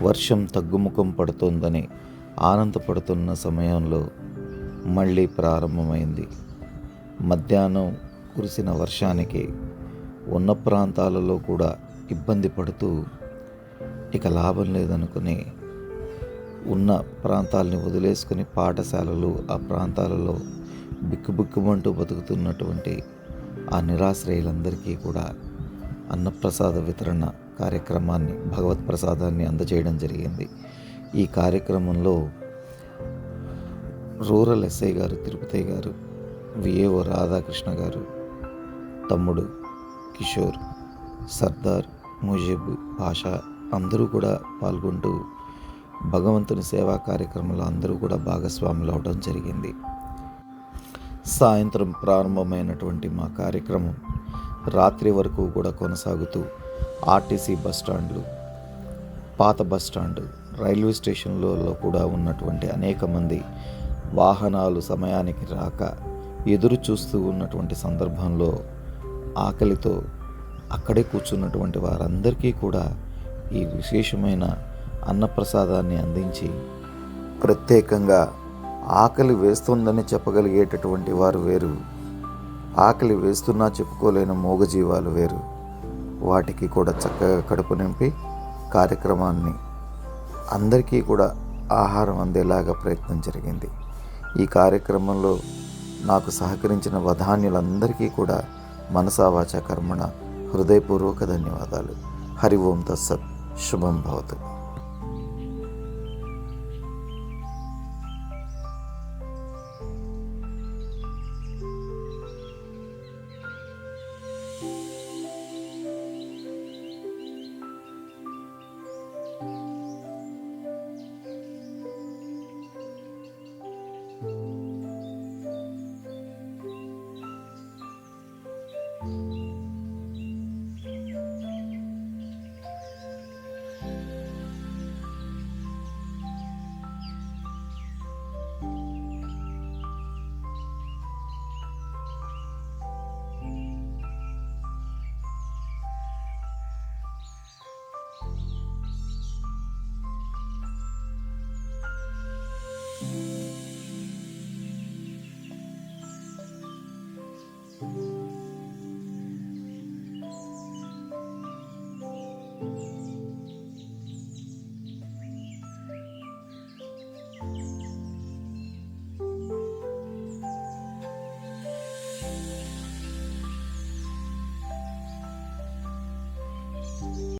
వర్షం తగ్గుముఖం పడుతోందని ఆనందపడుతున్న సమయంలో మళ్ళీ ప్రారంభమైంది. మధ్యాహ్నం కురిసిన వర్షానికి ఉన్న ప్రాంతాలలో కూడా ఇబ్బంది పడుతూ ఇక లాభం లేదనుకుని ఉన్న ప్రాంతాలని వదిలేసుకుని పాఠశాలలు ఆ ప్రాంతాలలో బిక్కుబిక్కుమంటూ బతుకుతున్నటువంటి ఆ నిరాశ్రయులందరికీ కూడా అన్నప్రసాద వితరణ కార్యక్రమాన్ని, భగవత్ ప్రసాదాన్ని అందజేయడం జరిగింది. ఈ కార్యక్రమంలో రూరల్ ఎస్ఐ గారు తిరుపతి గారు, విఏఓ రాధాకృష్ణ గారు, తమ్ముడు కిషోర్, సర్దార్, ముజీబ్, పాషా అందరూ కూడా పాల్గొంటూ భగవంతుని సేవా కార్యక్రమంలో అందరూ కూడా భాగస్వాములు అవడం జరిగింది. సాయంత్రం ప్రారంభమైనటువంటి మా కార్యక్రమం రాత్రి వరకు కూడా కొనసాగుతూ ఆర్టీసీ బస్టాండ్లు, పాత బస్టాండ్, రైల్వే స్టేషన్లలో కూడా ఉన్నటువంటి అనేక మంది వాహనాలు సమయానికి రాక ఎదురు చూస్తూ ఉన్నటువంటి సందర్భంలో ఆకలితో అక్కడే కూర్చున్నటువంటి వారందరికీ కూడా ఈ విశేషమైన అన్నప్రసాదాన్ని అందించి, ప్రత్యేకంగా ఆకలి వేస్తుందని చెప్పగలిగేటటువంటి వారు వేరు, ఆకలి వేస్తున్నా చెప్పుకోలేని మూగజీవాలు వేరు. వాటికి కూడా చక్కగా కడుపు నింపి కార్యక్రమాన్ని అందరికీ కూడా ఆహారం అందేలాగా ప్రయత్నం జరిగింది. ఈ కార్యక్రమంలో నాకు సహకరించిన వధాన్యులందరికీ కూడా మనసా వాచా కర్మణ హృదయపూర్వక ధన్యవాదాలు. హరి ఓం తత్సత్. శుభం భవతు.